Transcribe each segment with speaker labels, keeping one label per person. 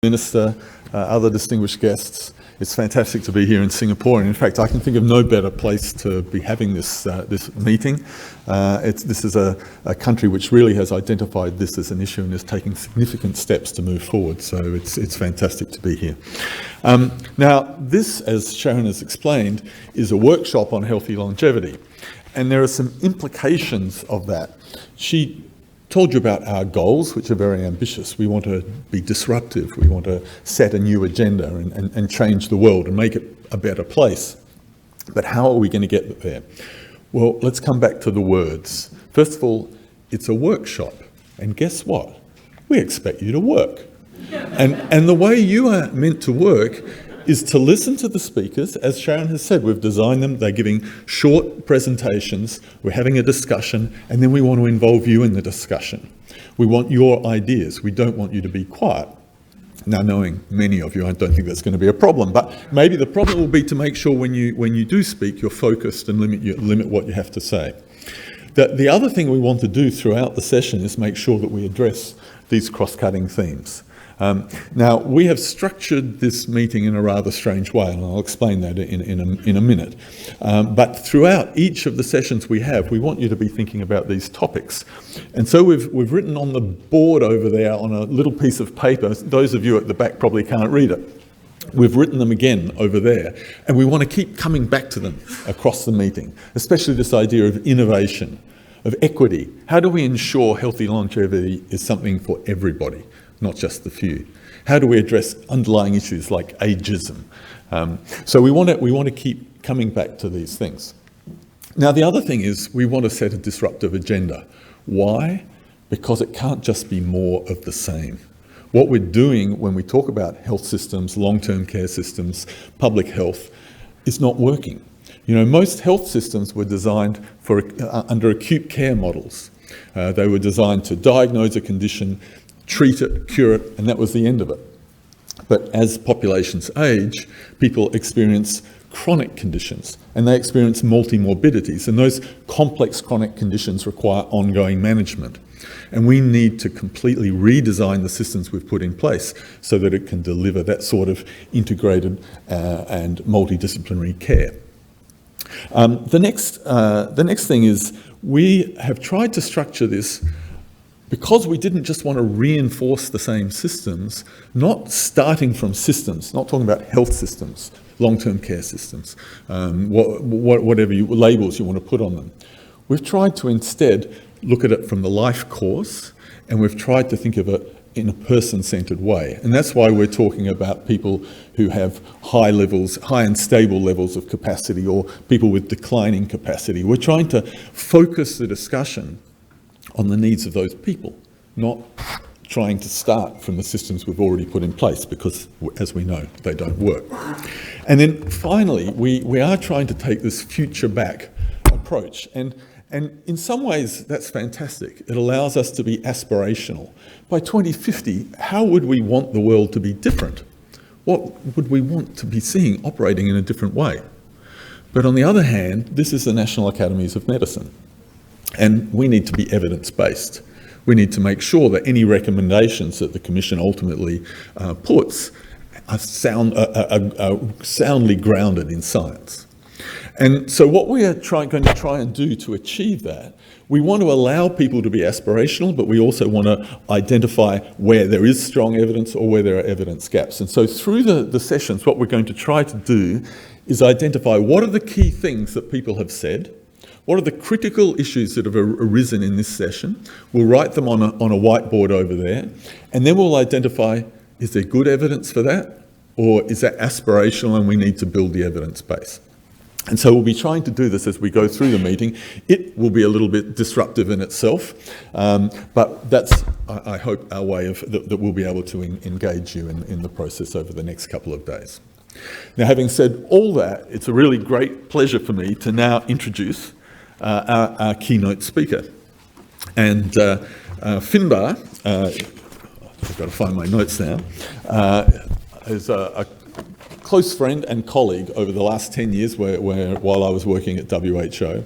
Speaker 1: Minister, other distinguished guests. It's fantastic to be here in Singapore, and in fact I can think of no better place to be having this meeting. This is a country which really has identified this as an issue and is taking significant steps to move forward, so it's fantastic to be here. Now this, as Sharon has explained, is a workshop on healthy longevity, and there are some implications of that. She told you about our goals, which are very ambitious. We want to be disruptive. We want to set a new agenda and change the world and make it a better place. But how are we going to get there? Well, let's come back to the words. First of all, it's a workshop. And guess what? We expect you to work. And the way you are meant to work is to listen to the speakers. As Sharon has said, we've designed them. They're giving short presentations. We're having a discussion, and then we want to involve you in the discussion. We want your ideas. We don't want you to be quiet. Now, knowing many of you, I don't think that's going to be a problem, but maybe the problem will be to make sure when you do speak, you're focused and limit what you have to say. The other thing we want to do throughout the session is make sure that we address these cross-cutting themes. Now, we have structured this meeting in a rather strange way, and I'll explain that in a minute. But throughout each of the sessions we have, we want you to be thinking about these topics. And so we've written on the board over there on a little piece of paper. Those of you at the back probably can't read it. We've written them again over there, and we want to keep coming back to them across the meeting, especially this idea of innovation, of equity. How do we ensure healthy longevity is something for everybody, not just the few? How do we address underlying issues like ageism? So we want to keep coming back to these things. Now, the other thing is we want to set a disruptive agenda. Why? Because it can't just be more of the same. What we're doing when we talk about health systems, long-term care systems, public health, is not working. You know, most health systems were designed for under acute care models. They were designed to diagnose a condition, treat it, cure it, and that was the end of it. But as populations age, people experience chronic conditions, and they experience multi-morbidities, and those complex chronic conditions require ongoing management. And we need to completely redesign the systems we've put in place so that it can deliver that sort of integrated and multidisciplinary care. The next thing is we have tried to structure this because we didn't just want to reinforce the same systems, not starting from systems, not talking about health systems, long-term care systems, whatever labels you want to put on them. We've tried to instead look at it from the life course, and we've tried to think of it in a person-centered way. And that's why we're talking about people who have high and stable levels of capacity, or people with declining capacity. We're trying to focus the discussion on the needs of those people, not trying to start from the systems we've already put in place, because, as we know, they don't work. And then finally, we are trying to take this future-back approach. And in some ways, that's fantastic. It allows us to be aspirational. By 2050, how would we want the world to be different? What would we want to be seeing operating in a different way? But on the other hand, this is the National Academies of Medicine, and we need to be evidence-based. We need to make sure that any recommendations that the Commission ultimately puts are soundly grounded in science. And so what we are going to try and do to achieve that, we want to allow people to be aspirational, but we also want to identify where there is strong evidence or where there are evidence gaps. And so through the sessions, what we're going to try to do is identify what are the key things that people have said, what are the critical issues that have arisen in this session. We'll write them on a whiteboard over there, and then we'll identify, is there good evidence for that, or is that aspirational and we need to build the evidence base? And so we'll be trying to do this as we go through the meeting. It will be a little bit disruptive in itself, but that's, I hope, our way of that we'll be able to engage you in the process over the next couple of days. Now, having said all that, it's a really great pleasure for me to now introduce our keynote speaker. And Finbarr, I've got to find my notes now, is a close friend and colleague over the last 10 years while I was working at WHO.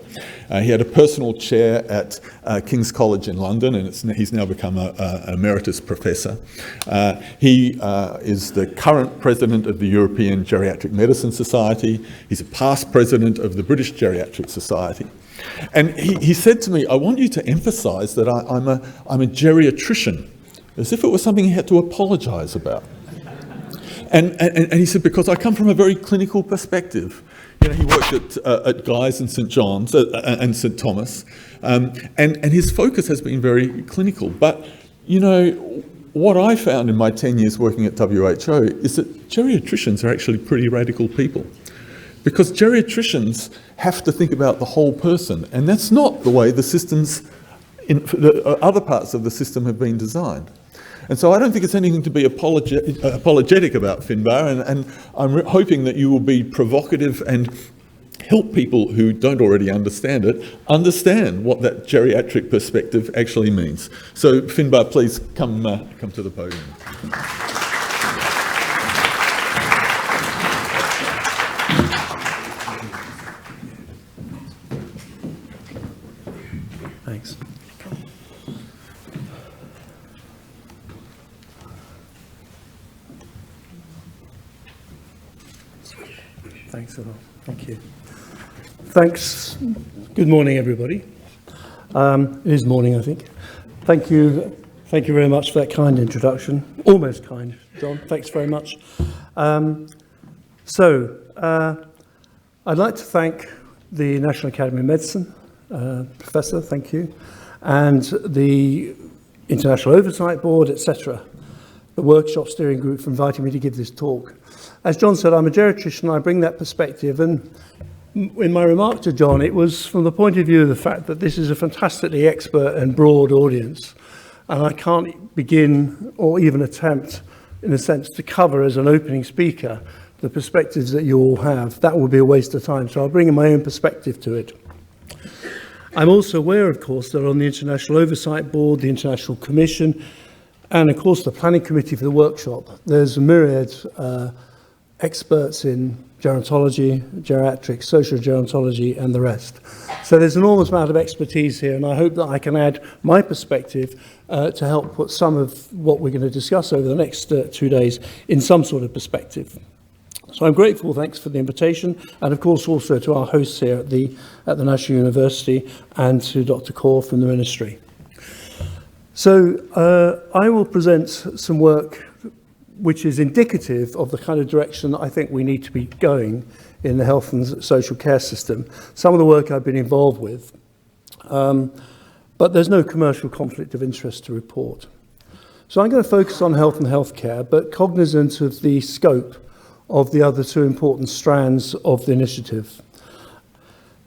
Speaker 1: He had a personal chair at King's College in London, and he's now become an emeritus professor. He is the current president of the European Geriatric Medicine Society. He's a past president of the British Geriatric Society. And he said to me, I want you to emphasise that I'm a geriatrician, as if it was something he had to apologise about. And he said, because I come from a very clinical perspective. You know, he worked at Guy's and St John's and St Thomas, and his focus has been very clinical. But, you know, what I found in my 10 years working at WHO is that geriatricians are actually pretty radical people. Because geriatricians have to think about the whole person, and that's not the way the systems in the other parts of the system have been designed. And so I don't think it's anything to be apologetic about, Finbarr, and I'm hoping that you will be provocative and help people who don't already understand it understand what that geriatric perspective actually means. So Finbarr, please come to the podium.
Speaker 2: Thanks. Thanks a lot. Thank you. Thanks. Good morning, everybody. It is morning, I think. Thank you. Thank you very much for that kind introduction. Almost kind, John. Thanks very much. I'd like to thank the National Academy of Medicine, Professor, thank you, and the International Oversight Board, etc., the workshop steering group for inviting me to give this talk. As John said, I'm a geriatrician, I bring that perspective, and in my remark to John, it was from the point of view of the fact that this is a fantastically expert and broad audience, and I can't begin or even attempt, in a sense, to cover as an opening speaker the perspectives that you all have. That would be a waste of time, so I'll bring in my own perspective to it. I'm also aware, of course, that on the International Oversight Board, the International Commission, and of course the Planning Committee for the workshop, there's a myriad experts in gerontology, geriatrics, social gerontology, and the rest. So there's an enormous amount of expertise here, and I hope that I can add my perspective to help put some of what we're going to discuss over the next 2 days in some sort of perspective. So I'm grateful, thanks for the invitation, and of course also to our hosts here at the National University and to Dr. Kaur from the Ministry. So I will present some work which is indicative of the kind of direction that I think we need to be going in the health and social care system. Some of the work I've been involved with, but there's no commercial conflict of interest to report. So I'm going to focus on health and healthcare, but cognizant of the scope of the other two important strands of the initiative.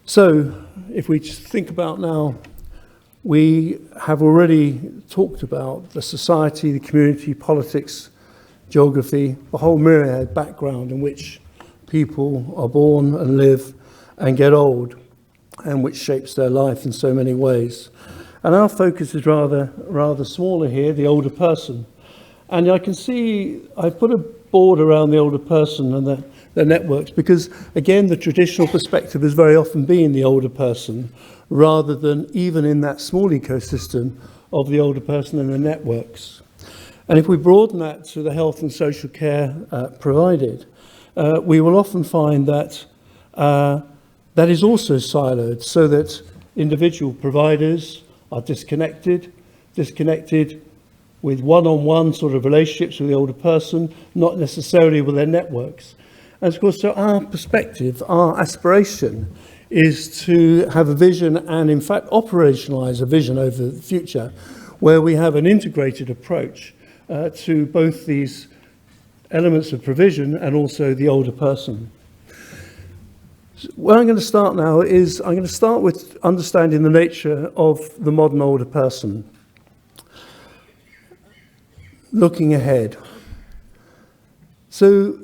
Speaker 2: So if we think about now, we have already talked about the society, the community, politics, geography, the whole myriad background in which people are born and live and get old, and which shapes their life in so many ways. And our focus is rather smaller here, the older person. And I can see I've put a board around the older person and the networks, because again the traditional perspective has very often been the older person, rather than even in that small ecosystem of the older person and the networks. And if we broaden that to the health and social care provided, we will often find that that is also siloed, so that individual providers are disconnected with one-on-one sort of relationships with the older person, not necessarily with their networks. And of course, so our perspective, our aspiration is to have a vision and in fact operationalize a vision over the future where we have an integrated approach to both these elements of provision and also the older person. Where I'm going to start now is I'm going to start with understanding the nature of the modern older person. Looking ahead. So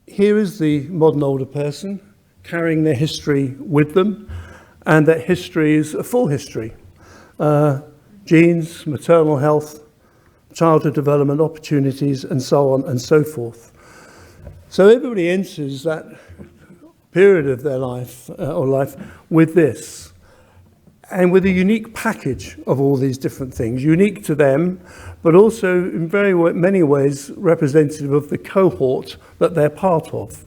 Speaker 2: here is the modern older person carrying their history with them, and that history is a full history. Genes, maternal health, childhood development opportunities, and so on and so forth. So everybody enters that period of their life, with this, and with a unique package of all these different things, unique to them, but also in many ways representative of the cohort that they're part of.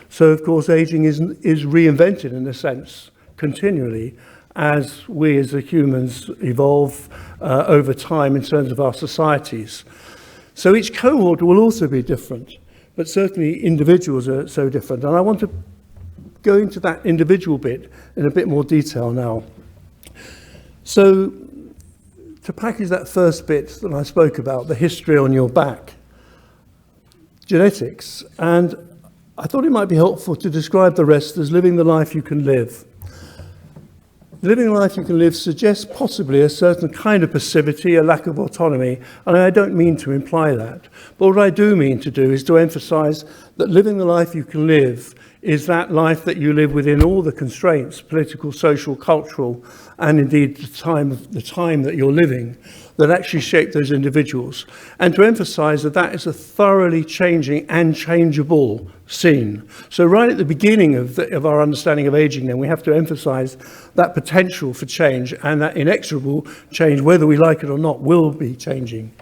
Speaker 2: So, of course, aging is reinvented in a sense continually as we as the humans evolve over time in terms of our societies. So each cohort will also be different, but certainly individuals are so different. And I want to go into that individual bit in a bit more detail now. So to package that first bit that I spoke about, the history on your back, genetics, and I thought it might be helpful to describe the rest as living the life you can live. Living the life you can live suggests possibly a certain kind of passivity, a lack of autonomy, and I don't mean to imply that. But what I do mean to do is to emphasize that living the life you can live is that life that you live within all the constraints, political, social, cultural, and indeed the time that you're living, that actually shape those individuals. And to emphasize that that is a thoroughly changing and changeable scene. So right at the beginning of our understanding of aging, then, we have to emphasize that potential for change, and that inexorable change, whether we like it or not, will be changing.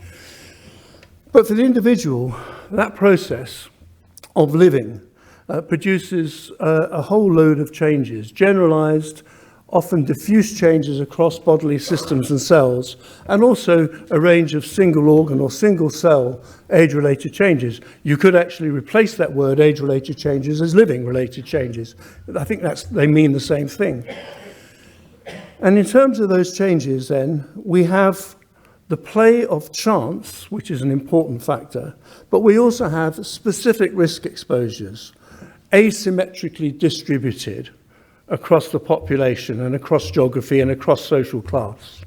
Speaker 2: But for the individual, that process of living produces a whole load of changes, generalized, often diffuse changes across bodily systems and cells, and also a range of single organ or single cell age-related changes. You could actually replace that word age-related changes as living-related changes. I think they mean the same thing. And in terms of those changes, then, we have the play of chance, which is an important factor, but we also have specific risk exposures, asymmetrically distributed across the population and across geography and across social class,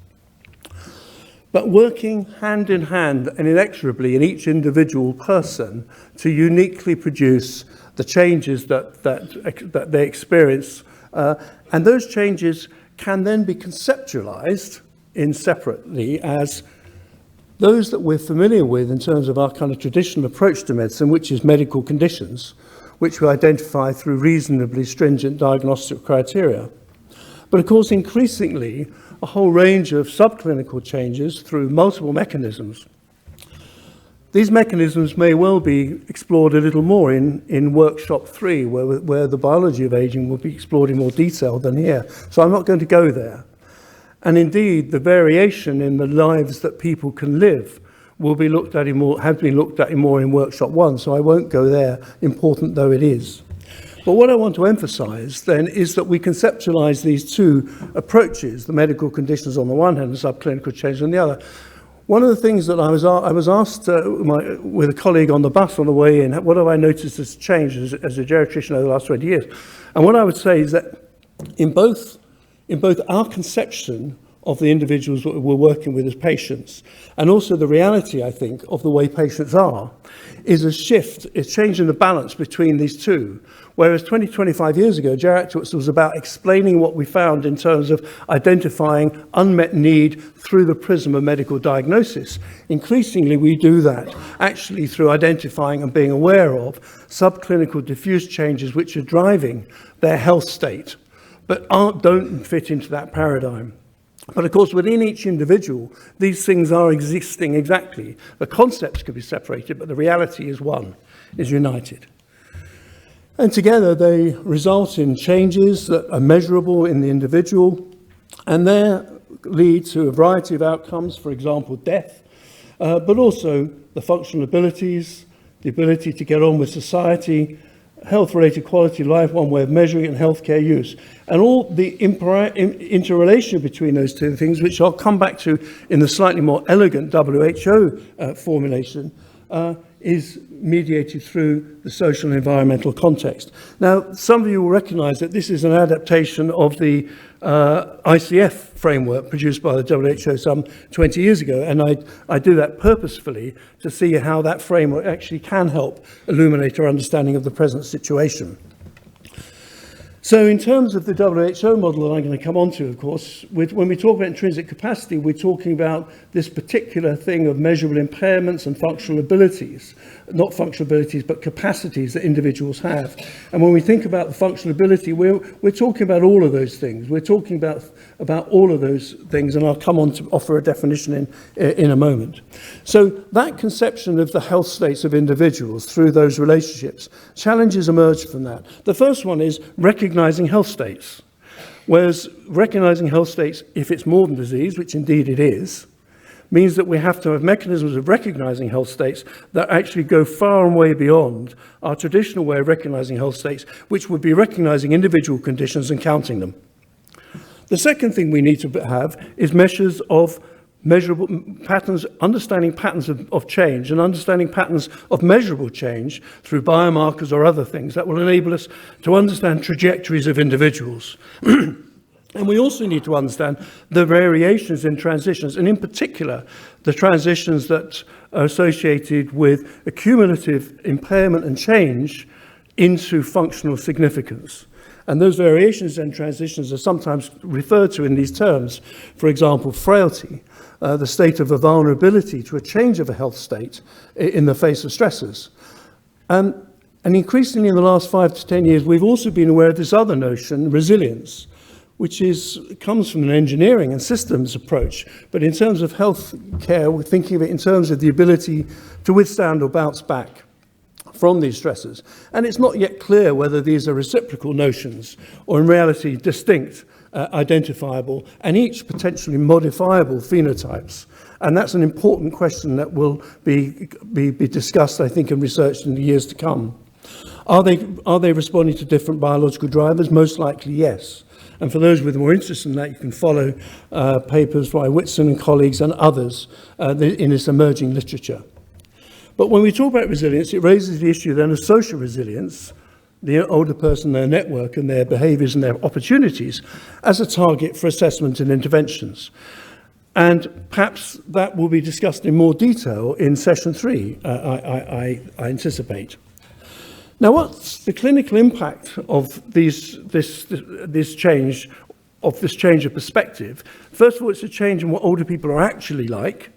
Speaker 2: but working hand in hand and inexorably in each individual person to uniquely produce the changes that they experience. And those changes can then be conceptualized in separately as those that we're familiar with in terms of our kind of traditional approach to medicine, which is medical conditions, which we identify through reasonably stringent diagnostic criteria. But of course, increasingly, a whole range of subclinical changes through multiple mechanisms. These mechanisms may well be explored a little more in workshop 3, where the biology of aging will be explored in more detail than here. So I'm not going to go there. And indeed, the variation in the lives that people can live will be looked at have been looked at more in workshop 1, so I won't go there, important though it is. But what I want to emphasize then is that we conceptualize these two approaches, the medical conditions on the one hand and subclinical change on the other. One of the things that I was asked with a colleague on the bus on the way in, what have I noticed has changed as a geriatrician over the last 20 years? And what I would say is that in both our conception of the individuals that we're working with as patients, and also the reality, I think, of the way patients are, is a shift, a change in the balance between these two. Whereas 20, 25 years ago, geriatrics was about explaining what we found in terms of identifying unmet need through the prism of medical diagnosis. Increasingly, we do that actually through identifying and being aware of subclinical diffuse changes which are driving their health state, but don't fit into that paradigm. But of course, within each individual, these things are existing exactly. The concepts could be separated, but the reality is one, is united. And together they result in changes that are measurable in the individual, and they lead to a variety of outcomes, for example, death, but also the functional abilities, the ability to get on with society, health-related quality of life, one way of measuring it, and healthcare use. And all the interrelation between those two things, which I'll come back to in the slightly more elegant WHO formulation, is mediated through the social and environmental context. Now, some of you will recognize that this is an adaptation of the ICF framework produced by the WHO some 20 years ago, and I do that purposefully to see how that framework actually can help illuminate our understanding of the present situation. So in terms of the WHO model that I'm going to come on to, of course, when we talk about intrinsic capacity, we're talking about this particular thing of measurable impairments and functional abilities, not functional abilities, but capacities that individuals have. And when we think about the functional ability, we're talking about all of those things. We're talking about all of those things, and I'll come on to offer a definition in a moment. So that conception of the health states of individuals through those relationships, challenges emerge from that. The first one is recognizing health states. Whereas recognizing health states, if it's more than disease, which indeed it is, means that we have to have mechanisms of recognizing health states that actually go far and way beyond our traditional way of recognizing health states, which would be recognizing individual conditions and counting them. The second thing we need to have is measures of measurable patterns, understanding patterns of change and understanding patterns of measurable change through biomarkers or other things that will enable us to understand trajectories of individuals. And we also need to understand the variations in transitions, and in particular, the transitions that are associated with accumulative impairment and change into functional significance. And those variations and transitions are sometimes referred to in these terms. For example, frailty, the state of a vulnerability to a change of a health state in the face of stressors. And increasingly in the last 5 to 10 years, we've also been aware of this other notion, resilience, which comes from an engineering and systems approach. But in terms of health care, we're thinking of it in terms of the ability to withstand or bounce back from these stresses. And it's not yet clear whether these are reciprocal notions or in reality distinct, identifiable, and each potentially modifiable phenotypes. And that's an important question that will be discussed, I think, and researched in the years to come. Are they responding to different biological drivers? Most likely, yes. And for those with more interest in that, you can follow papers by Whitson and colleagues and others in this emerging literature. But when we talk about resilience, it raises the issue then of social resilience, the older person, their network and their behaviours and their opportunities as a target for assessment and interventions. And perhaps that will be discussed in more detail in session 3, I anticipate. Now, what's the clinical impact of this change of perspective? First of all, it's a change in what older people are actually like.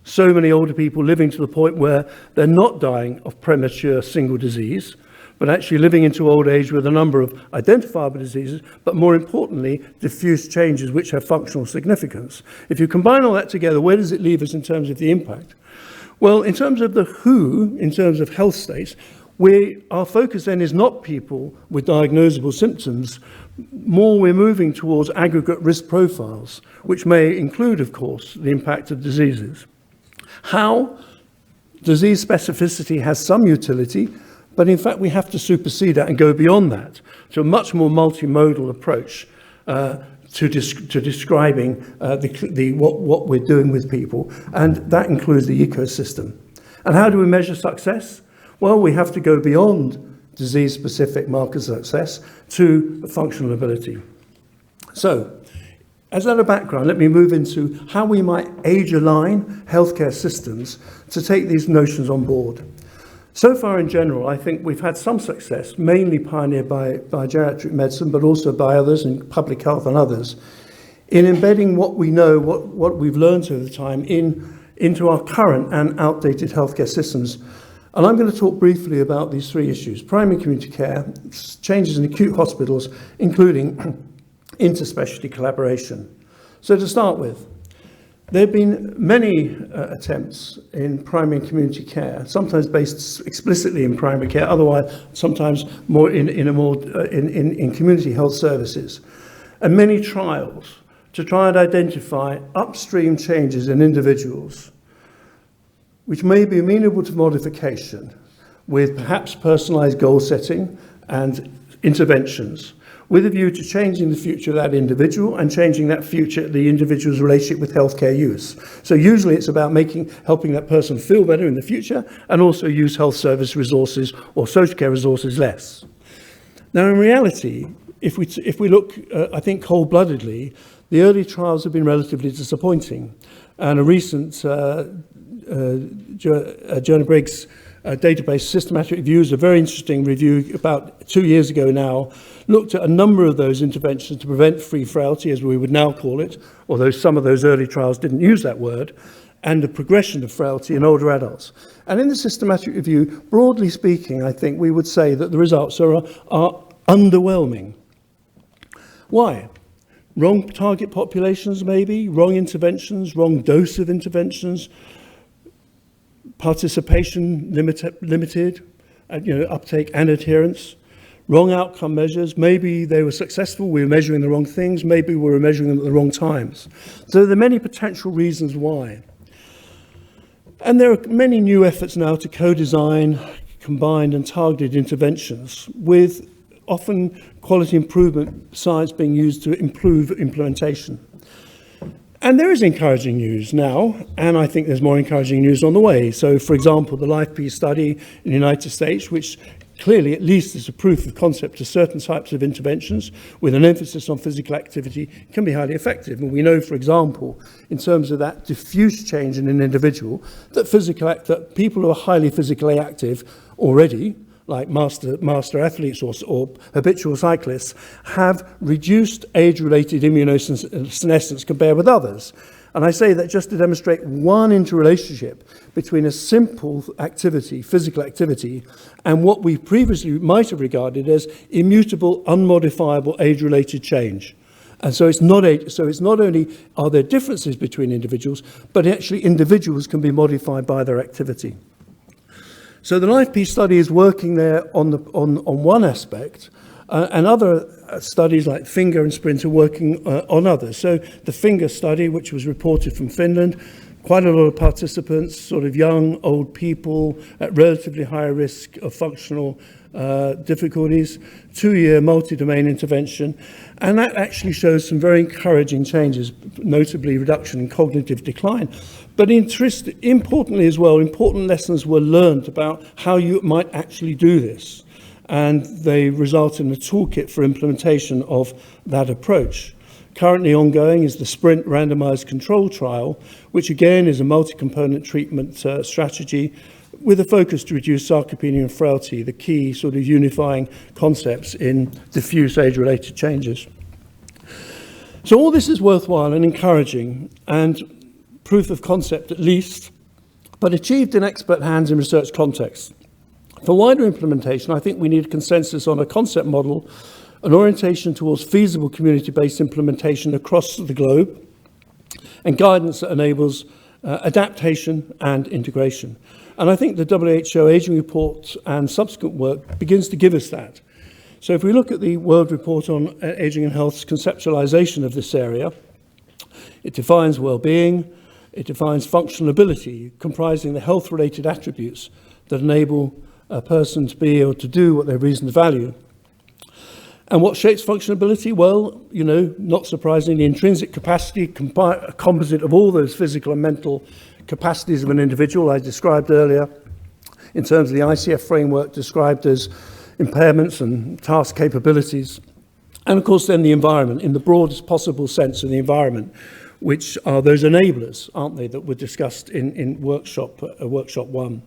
Speaker 2: So many older people living to the point where they're not dying of premature single disease, but actually living into old age with a number of identifiable diseases, but more importantly, diffuse changes which have functional significance. If you combine all that together, where does it leave us in terms of the impact? Well, in terms of the WHO, in terms of health states, our focus then is not people with diagnosable symptoms. More we're moving towards aggregate risk profiles, which may include, of course, the impact of diseases. How? Disease specificity has some utility, but in fact we have to supersede that and go beyond that to a much more multimodal approach to describing what we're doing with people, and that includes the ecosystem. And how do we measure success? Well, we have to go beyond disease-specific markers of success to functional ability. So, as a background, let me move into how we might age-align healthcare systems to take these notions on board. So far in general, I think we've had some success, mainly pioneered by geriatric medicine, but also by others in public health and others, in embedding what we know, what we've learned over the time into our current and outdated healthcare systems. And I'm going to talk briefly about these 3 issues: primary community care, changes in acute hospitals, including interspecialty collaboration. So to start with, there have been many attempts in primary and community care, sometimes based explicitly in primary care, otherwise sometimes more in community health services, and many trials to try and identify upstream changes in individuals which may be amenable to modification with perhaps personalized goal setting and interventions, with a view to changing the future of that individual and changing that future, the individual's relationship with healthcare use. So usually it's about helping that person feel better in the future and also use health service resources or social care resources less. Now, in reality, if we look, I think, cold-bloodedly, the early trials have been relatively disappointing. And a recent Jonah Briggs database systematic reviews, a very interesting review about 2 years ago now, looked at a number of those interventions to prevent free frailty, as we would now call it, although some of those early trials didn't use that word, and the progression of frailty in older adults. And in the systematic review, broadly speaking, I think we would say that the results are underwhelming. Why? Wrong target populations, maybe, wrong interventions, wrong dose of interventions, participation limited, uptake and adherence, wrong outcome measures. Maybe they were successful, we were measuring the wrong things, maybe we were measuring them at the wrong times. So there are many potential reasons why. And there are many new efforts now to co-design combined and targeted interventions, with often quality improvement science being used to improve implementation. And there is encouraging news now, and I think there's more encouraging news on the way. So, for example, the LIFE-P study in the United States, which clearly at least is a proof of concept of certain types of interventions with an emphasis on physical activity, can be highly effective. And we know, for example, in terms of that diffuse change in an individual, that people who are highly physically active already, like master athletes or habitual cyclists, have reduced age-related immunosenescence compared with others. And I say that just to demonstrate one interrelationship between a simple activity, physical activity, and what we previously might have regarded as immutable, unmodifiable age-related change. And so it's not only are there differences between individuals, but actually individuals can be modified by their activity. So the LIFE-P study is working there on one aspect, and other studies like Finbarr and Sprint are working on others. So the Finbarr study, which was reported from Finland, quite a lot of participants, sort of young, old people at relatively higher risk of functional difficulties, 2-year multi-domain intervention, and that actually shows some very encouraging changes, notably reduction in cognitive decline. But importantly as well, important lessons were learned about how you might actually do this, and they result in a toolkit for implementation of that approach. Currently ongoing is the Sprint randomized control trial, which again is a multi-component treatment strategy with a focus to reduce sarcopenia and frailty, the key sort of unifying concepts in diffuse age-related changes. So all this is worthwhile and encouraging, and proof of concept at least, but achieved in expert hands in research context. For wider implementation, I think we need a consensus on a concept model, an orientation towards feasible community-based implementation across the globe, and guidance that enables adaptation and integration. And I think the WHO Aging Report and subsequent work begins to give us that. So if we look at the World Report on Aging and Health's conceptualization of this area, it defines well-being, it defines functional ability, comprising the health-related attributes that enable a person to be able to do what they have reason to value. And what shapes functionability? Well, not surprisingly, intrinsic capacity, a composite of all those physical and mental capacities of an individual I described earlier, in terms of the ICF framework described as impairments and task capabilities. And of course then the environment, in the broadest possible sense of the environment, which are those enablers, aren't they, that were discussed in workshop 1.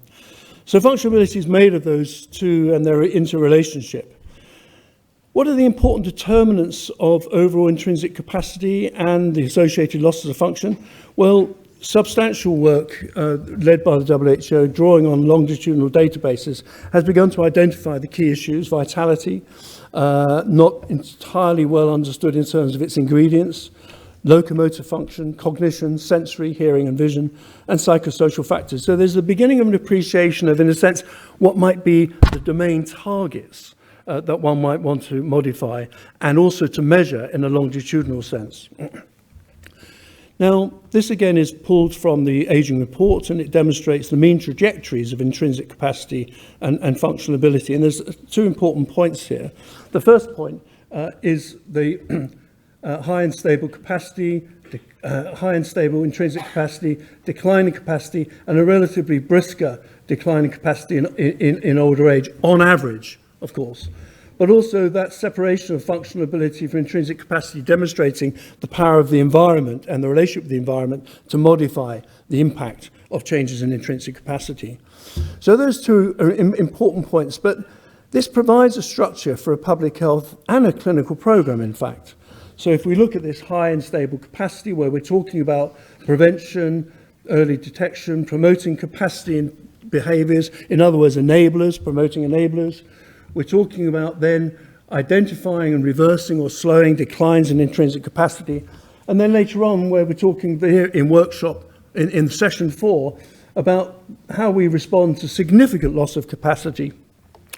Speaker 2: So functionality is made of those two and their interrelationship. What are the important determinants of overall intrinsic capacity and the associated losses of function? Well, substantial work led by the WHO, drawing on longitudinal databases, has begun to identify the key issues: vitality, not entirely well understood in terms of its ingredients, locomotor function, cognition, sensory, hearing and vision, and psychosocial factors. So there's the beginning of an appreciation of, in a sense, what might be the domain targets that one might want to modify, and also to measure in a longitudinal sense. Now, this again is pulled from the Aging Report, and it demonstrates the mean trajectories of intrinsic capacity and functional ability. And there's 2 important points here. The first point is the high and stable capacity, high and stable intrinsic capacity, declining capacity, and a relatively brisker declining capacity in older age, on average, of course. But also that separation of functional ability from intrinsic capacity, demonstrating the power of the environment and the relationship with the environment to modify the impact of changes in intrinsic capacity. So those two are important points, but this provides a structure for a public health and a clinical program, in fact. So if we look at this high and stable capacity, where we're talking about prevention, early detection, promoting capacity in behaviors, in other words, enablers, promoting enablers, we're talking about then identifying and reversing or slowing declines in intrinsic capacity. And then later on, where we're talking here in workshop, in session 4, about how we respond to significant loss of capacity,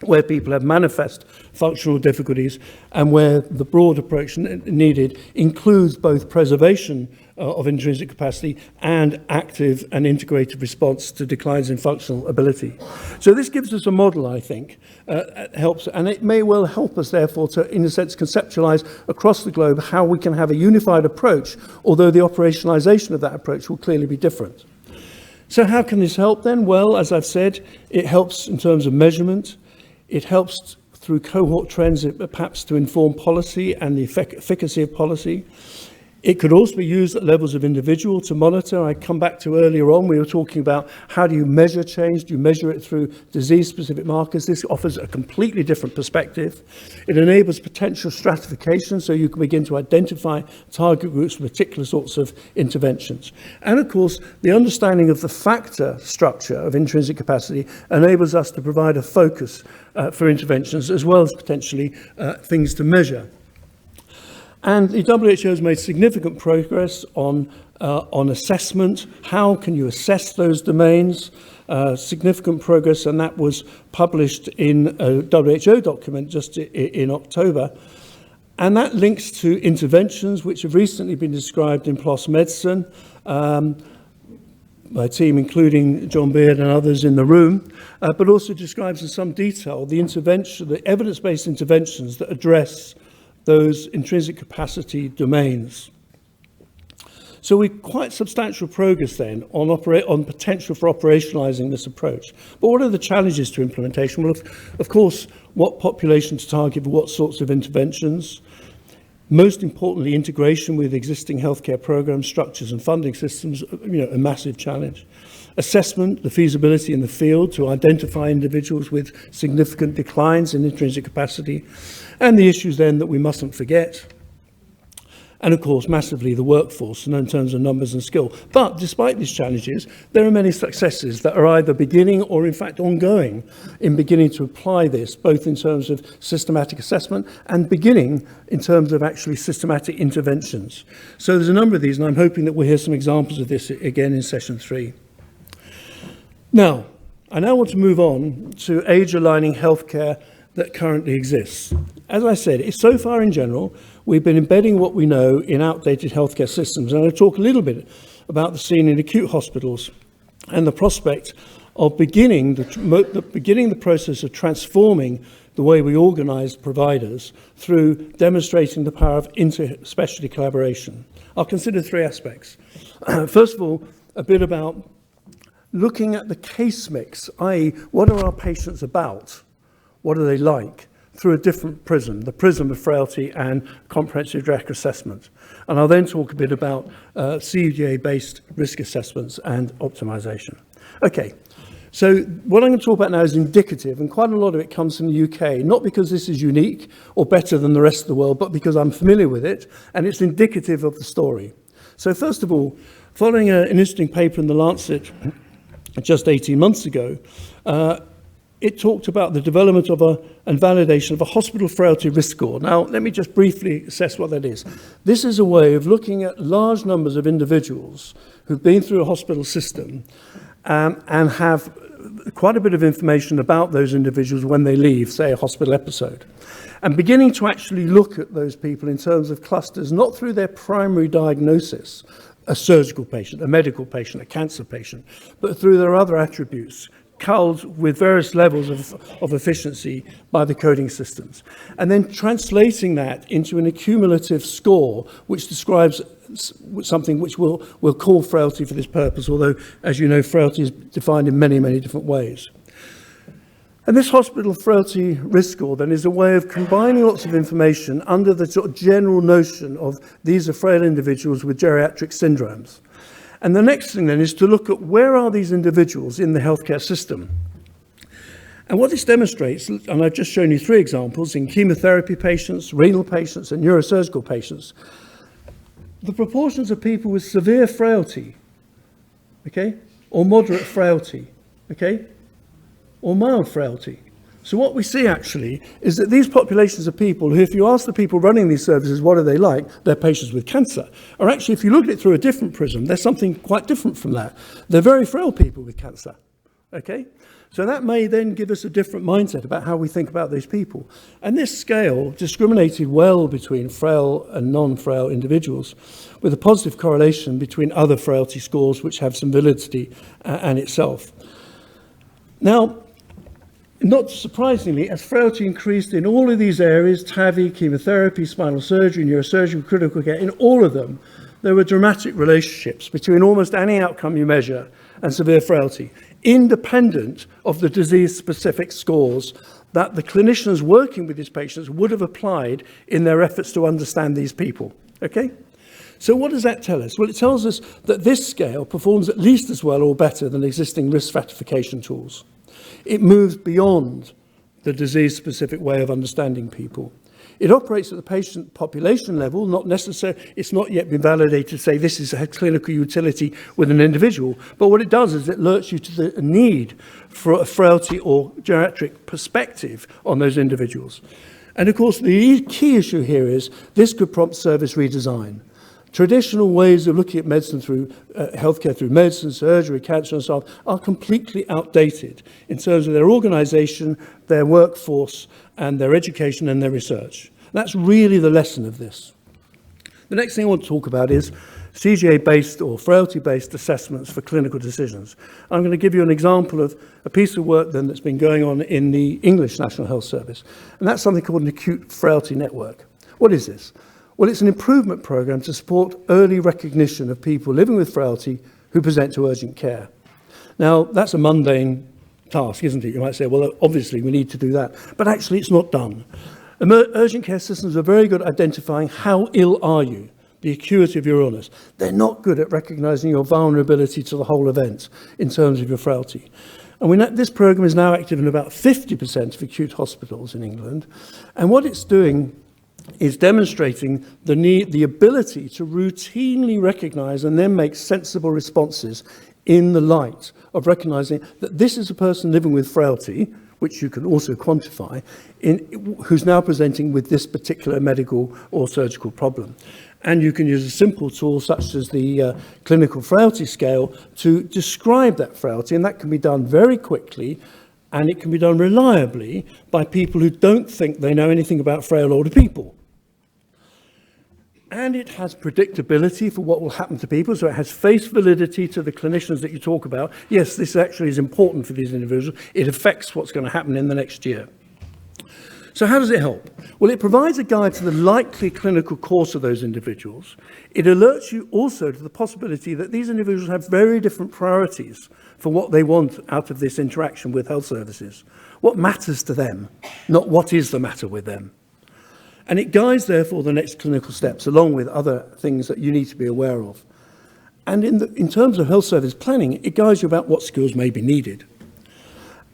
Speaker 2: where people have manifest functional difficulties, and where the broad approach needed includes both preservation of intrinsic capacity and active and integrated response to declines in functional ability. So this gives us a model, I think, helps, and it may well help us, therefore, to, in a sense, conceptualize across the globe how we can have a unified approach, although the operationalization of that approach will clearly be different. So how can this help then? Well, as I've said, it helps in terms of measurement. It helps through cohort trends, perhaps to inform policy and the efficacy of policy. It could also be used at levels of individual to monitor. I come back to earlier on, we were talking about how do you measure change? Do you measure it through disease-specific markers? This offers a completely different perspective. It enables potential stratification, so you can begin to identify target groups for particular sorts of interventions. And of course, the understanding of the factor structure of intrinsic capacity enables us to provide a focus for interventions, as well as potentially things to measure. And the WHO has made significant progress on assessment. How can you assess those domains? Significant progress, and that was published in a WHO document just in October. And that links to interventions which have recently been described in PLOS Medicine. My team, including John Beard and others in the room, but also describes in some detail the evidence-based interventions that address those intrinsic capacity domains. So we're quite substantial progress then on potential for operationalizing this approach. But what are the challenges to implementation? Well, of course, what population to target for what sorts of interventions? Most importantly, integration with existing healthcare programs, structures and funding systems, a massive challenge. Assessment, the feasibility in the field to identify individuals with significant declines in intrinsic capacity, and the issues then that we mustn't forget. And of course, massively the workforce in terms of numbers and skill. But despite these challenges, there are many successes that are either beginning or in fact ongoing in beginning to apply this, both in terms of systematic assessment and beginning in terms of actually systematic interventions. So there's a number of these, and I'm hoping that we'll hear some examples of this again in session 3. Now, I want to move on to age-aligning healthcare that currently exists. As I said, so far in general, we've been embedding what we know in outdated healthcare systems. And I'll talk a little bit about the scene in acute hospitals and the prospect of beginning the process of transforming the way we organize providers through demonstrating the power of inter-specialty collaboration. I'll consider 3 aspects. First of all, a bit about looking at the case mix, i.e., what are our patients about? What are they like? Through a different prism, the prism of frailty and comprehensive geriatric assessment. And I'll then talk a bit about CUDA-based risk assessments and optimization. Okay, so what I'm going to talk about now is indicative, and quite a lot of it comes from the UK, not because this is unique or better than the rest of the world, but because I'm familiar with it, and it's indicative of the story. So first of all, following an interesting paper in The Lancet just 18 months ago, it talked about the development of and validation of a hospital frailty risk score. Now, let me just briefly assess what that is. This is a way of looking at large numbers of individuals who've been through a hospital system and have quite a bit of information about those individuals when they leave, say, a hospital episode. And beginning to actually look at those people in terms of clusters, not through their primary diagnosis, a surgical patient, a medical patient, a cancer patient, but through their other attributes, culled with various levels of efficiency by the coding systems. And then translating that into an accumulative score, which describes something which we'll call frailty for this purpose, although, as you know, frailty is defined in many, many different ways. And this hospital frailty risk score then is a way of combining lots of information under the sort of general notion of these are frail individuals with geriatric syndromes. And the next thing then is to look at where are these individuals in the healthcare system. And what this demonstrates, and I've just shown you 3 examples, in chemotherapy patients, renal patients, and neurosurgical patients, the proportions of people with severe frailty, okay, or moderate frailty, okay, or mild frailty. So what we see actually is that these populations of people who, if you ask the people running these services what are they like, they're patients with cancer, or actually if you look at it through a different prism, there's something quite different from that. They're very frail people with cancer, okay? So that may then give us a different mindset about how we think about these people. And this scale discriminated well between frail and non-frail individuals, with a positive correlation between other frailty scores which have some validity and itself. Now, not surprisingly, as frailty increased in all of these areas, TAVI, chemotherapy, spinal surgery, neurosurgery, critical care, in all of them, there were dramatic relationships between almost any outcome you measure and severe frailty, independent of the disease-specific scores that the clinicians working with these patients would have applied in their efforts to understand these people, okay? So what does that tell us? Well, it tells us that this scale performs at least as well or better than existing risk stratification tools. It moves beyond the disease-specific way of understanding people. It operates at the patient population level, not necessarily, it's not yet been validated to say this is a clinical utility with an individual, but what it does is it alerts you to the need for a frailty or geriatric perspective on those individuals. And of course, the key issue here is this could prompt service redesign. Traditional ways of looking at medicine through healthcare, through medicine, surgery, cancer, and so on, are completely outdated in terms of their organization, their workforce, and their education and their research. That's really the lesson of this. The next thing I want to talk about is CGA-based or frailty-based assessments for clinical decisions. I'm going to give you an example of a piece of work then that's been going on in the English National Health Service, and that's something called an Acute Frailty Network. What is this? Well, it's an improvement program to support early recognition of people living with frailty who present to urgent care. Now, that's a mundane task, isn't it? You might say, well, obviously we need to do that, but actually it's not done. Urgent care systems are very good at identifying how ill are you, the acuity of your illness. They're not good at recognizing your vulnerability to the whole event in terms of your frailty. And this program is now active in about 50% of acute hospitals in England, and what it's doing is demonstrating the ability to routinely recognize and then make sensible responses in the light of recognizing that this is a person living with frailty, which you can also quantify, who's now presenting with this particular medical or surgical problem. And you can use a simple tool such as the clinical frailty scale to describe that frailty, and that can be done very quickly, and it can be done reliably by people who don't think they know anything about frail older people. And it has predictability for what will happen to people, so it has face validity to the clinicians that you talk about. Yes, this actually is important for these individuals. It affects what's going to happen in the next year. So how does it help? Well, it provides a guide to the likely clinical course of those individuals. It alerts you also to the possibility that these individuals have very different priorities for what they want out of this interaction with health services. What matters to them, not what is the matter with them. And it guides, therefore, the next clinical steps, along with other things that you need to be aware of. And in terms of health service planning, it guides you about what skills may be needed.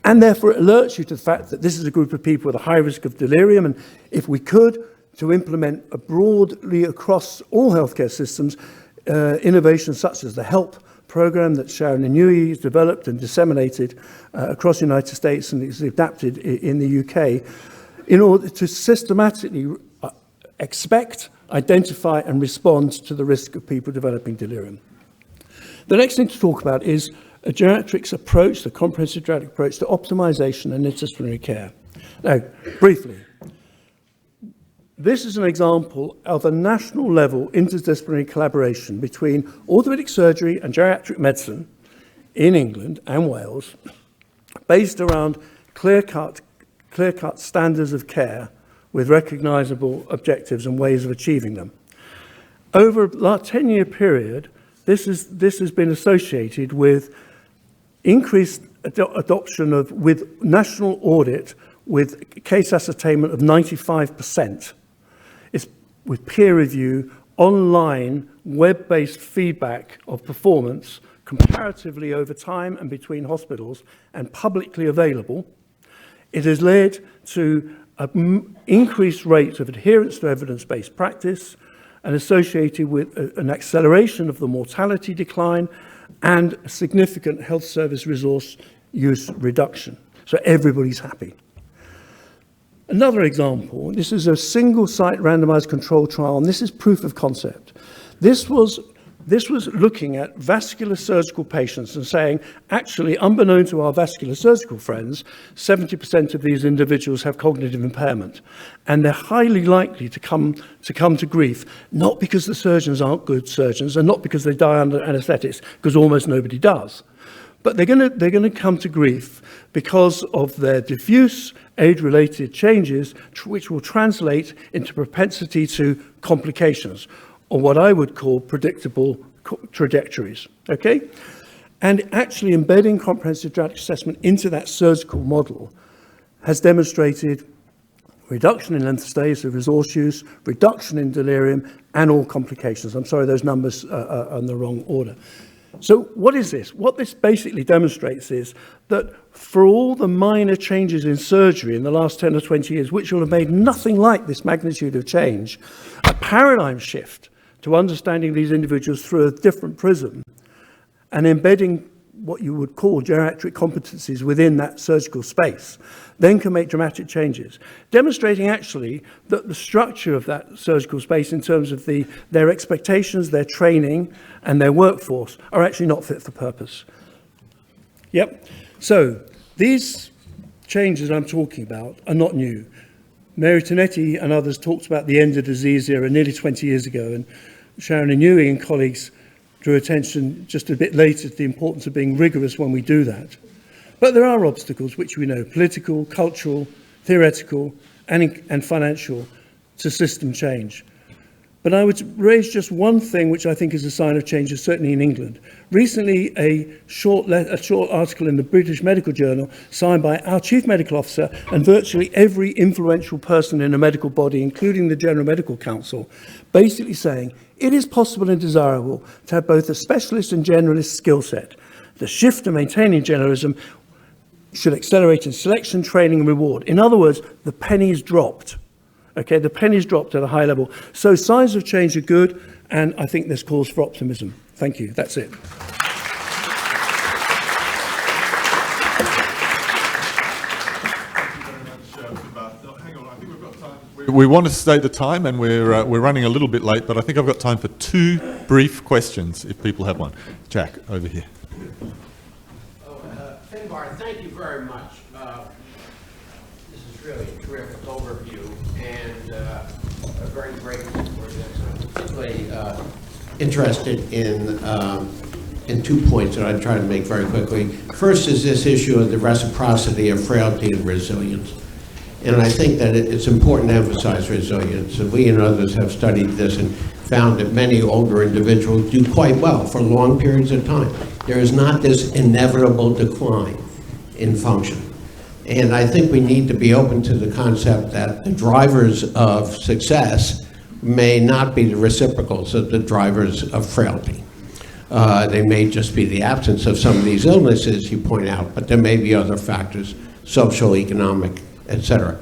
Speaker 2: And therefore, it alerts you to the fact that this is a group of people with a high risk of delirium, and if we could, to implement broadly across all healthcare systems, innovations such as the HELP program that Sharon Inouye has developed and disseminated across the United States and is adapted in the UK, in order to systematically expect, identify, and respond to the risk of people developing delirium. The next thing to talk about is a geriatrics approach, the comprehensive geriatric approach to optimization and interdisciplinary care. Now, briefly, this is an example of a national level interdisciplinary collaboration between orthopedic surgery and geriatric medicine in England and Wales, based around clear-cut standards of care with recognizable objectives and ways of achieving them. Over a 10-year period, this has been associated with increased adoption with national audit with case ascertainment of 95%. It's with peer review online web-based feedback of performance comparatively over time and between hospitals and publicly available. It has led to an increased rate of adherence to evidence-based practice and associated with an acceleration of the mortality decline and a significant health service resource use reduction. So everybody's happy. Another example, this is a single-site randomized controlled trial, and this is proof of concept. This was looking at vascular surgical patients and saying, actually, unbeknown to our vascular surgical friends, 70% of these individuals have cognitive impairment, and they're highly likely to come to grief, not because the surgeons aren't good surgeons and not because they die under anesthetics, because almost nobody does. But they're going to come to grief because of their diffuse age-related changes, which will translate into propensity to complications, or what I would call predictable trajectories, okay? And actually embedding comprehensive geriatric assessment into that surgical model has demonstrated reduction in length of stay, so resource use, reduction in delirium, and all complications. I'm sorry, those numbers are in the wrong order. So what is this? What this basically demonstrates is that for all the minor changes in surgery in the last 10 or 20 years, which will have made nothing like this magnitude of change, a paradigm shift to understanding these individuals through a different prism and embedding what you would call geriatric competencies within that surgical space, then can make dramatic changes, demonstrating actually that the structure of that surgical space in terms of their expectations, their training, and their workforce are actually not fit for purpose. Yep. So these changes I'm talking about are not new. Mary Tonetti and others talked about the end of disease era nearly 20 years ago, and Sharon Inouye and colleagues drew attention just a bit later to the importance of being rigorous when we do that. But there are obstacles which we know, political, cultural, theoretical, and financial, to system change. But I would raise just one thing which I think is a sign of change, certainly in England. Recently, a short article in the British Medical Journal signed by our Chief Medical Officer and virtually every influential person in a medical body, including the General Medical Council, basically saying it is possible and desirable to have both a specialist and generalist skill set. The shift to maintaining generalism should accelerate in selection, training, and reward. In other words, the penny's dropped. Okay, the penny's dropped at a high level. So signs of change are good, and I think there's cause for optimism. Thank you. That's it.
Speaker 1: We want to state the time, and we're running a little bit late, but I think I've got time for two brief questions, if people have one. Jack, over here.
Speaker 3: Finbarr, thank you very much. This is really a terrific overview, and a very grateful for this. I'm particularly interested in 2 points that I try to make very quickly. First is this issue of the reciprocity of frailty and resilience. And I think that it's important to emphasize resilience. And we and others have studied this and found that many older individuals do quite well for long periods of time. There is not this inevitable decline in function. And I think we need to be open to the concept that the drivers of success may not be the reciprocals of the drivers of frailty. They may just be the absence of some of these illnesses you point out, but there may be other factors, social, economic, etc.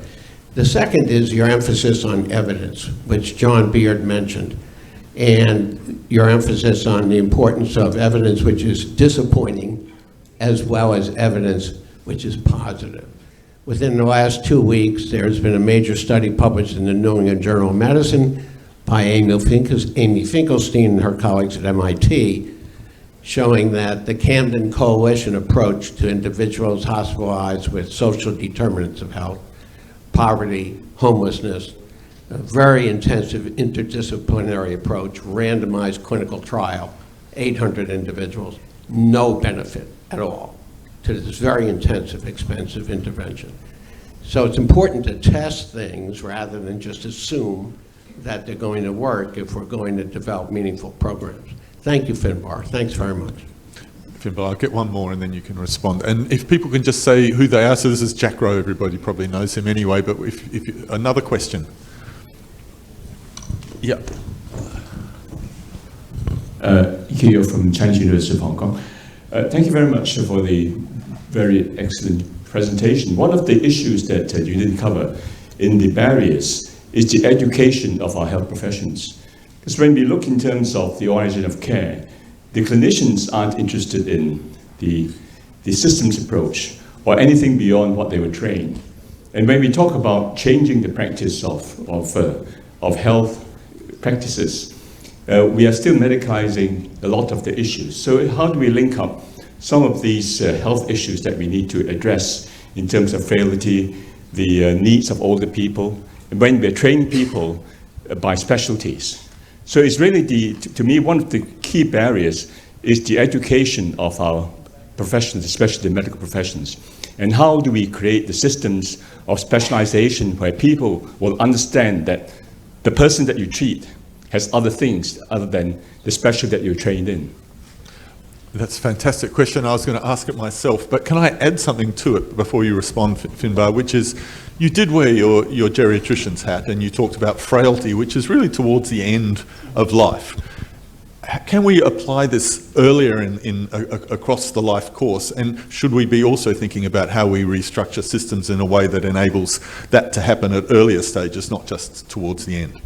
Speaker 3: The second is your emphasis on evidence, which John Beard mentioned, and your emphasis on the importance of evidence which is disappointing as well as evidence which is positive. Within the last 2 weeks, there's been a major study published in the New England Journal of Medicine by Amy Finkelstein and her colleagues at MIT, showing that the Camden Coalition approach to individuals hospitalized with social determinants of health, poverty, homelessness, a very intensive interdisciplinary approach, randomized clinical trial, 800 individuals, no benefit at all to this very intensive, expensive intervention. So it's important to test things rather than just assume that they're going to work if we're going to develop meaningful programs. Thank you, Finbarr. Thanks very much.
Speaker 1: Finbarr, I'll get one more and then you can respond. And if people can just say who they are, so this is Jack Rowe, everybody probably knows him anyway, but if another question. Yeah.
Speaker 4: Keynote from Chinese University of Hong Kong. Thank you very much for the very excellent presentation. One of the issues that you didn't cover in the barriers is the education of our health professions. Because when we look in terms of the origin of care, the clinicians aren't interested in the systems approach or anything beyond what they were trained. And when we talk about changing the practice of health practices, we are still medicalizing a lot of the issues. So how do we link up some of these health issues that we need to address in terms of frailty, the needs of older people, and when we're training people by specialties? So it's really to me, one of the key barriers is the education of our professions, especially the medical professions. And how do we create the systems of specialization where people will understand that the person that you treat has other things other than the specialty that you're trained in?
Speaker 1: That's a fantastic question. I was going to ask it myself, but can I add something to it before you respond, Finbarr, which is you did wear your geriatrician's hat and you talked about frailty, which is really towards the end of life. Can we apply this earlier across the life course? And should we be also thinking about how we restructure systems in a way that enables that to happen at earlier stages, not just towards the end?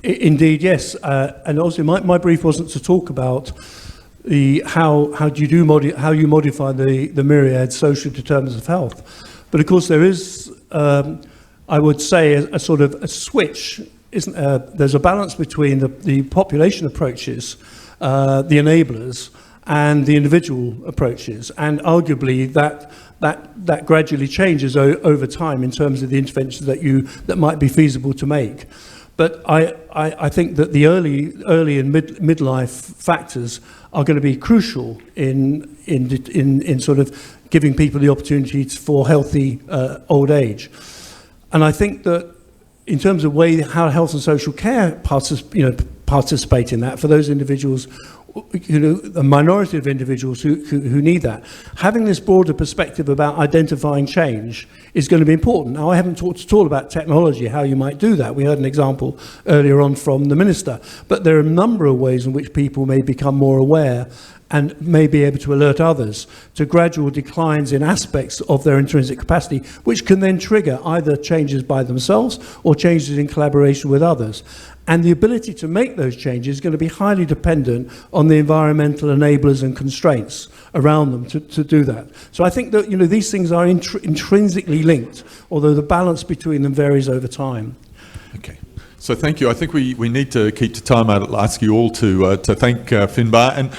Speaker 2: Indeed, yes. And also, my brief wasn't to talk about how you modify the myriad social determinants of health, but of course there is, I would say, a sort of a switch. There's a balance between the population approaches, the enablers, and the individual approaches, and arguably that gradually changes over time in terms of the interventions that might be feasible to make. But I think that the early and midlife factors are going to be crucial in sort of giving people the opportunities for healthy old age. And I think that in terms of how health and social care participate in that, for those individuals, a minority of individuals who need that, having this broader perspective about identifying change is going to be important. Now, I haven't talked at all about technology, how you might do that. We heard an example earlier on from the Minister, but there are a number of ways in which people may become more aware and may be able to alert others to gradual declines in aspects of their intrinsic capacity, which can then trigger either changes by themselves or changes in collaboration with others. And the ability to make those changes is going to be highly dependent on the environmental enablers and constraints around them to do that. So I think that these things are intrinsically linked, although the balance between them varies over time.
Speaker 1: Okay. So thank you. I think we need to keep to time. I'd ask you all to thank Finbarr. And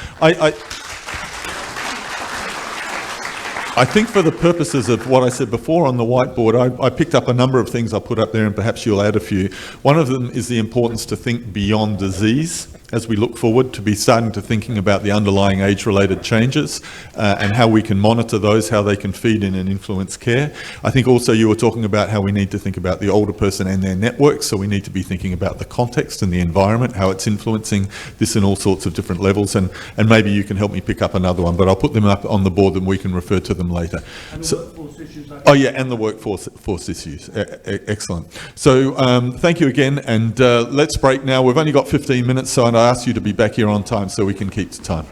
Speaker 1: I think for the purposes of what I said before on the whiteboard, I picked up a number of things I'll put up there and perhaps you'll add a few. One of them is the importance to think beyond disease as we look forward, to be starting to thinking about the underlying age-related changes and how we can monitor those, how they can feed in and influence care. I think also you were talking about how we need to think about the older person and their networks, so we need to be thinking about the context and the environment, how it's influencing this in all sorts of different levels, and maybe you can help me pick up another one, but I'll put them up on the board and we can refer to them later.
Speaker 2: And the workforce issues.
Speaker 1: And the workforce issues. Excellent. So thank you again, and let's break now. We've only got 15 minutes, so I ask you to be back here on time so we can keep to time.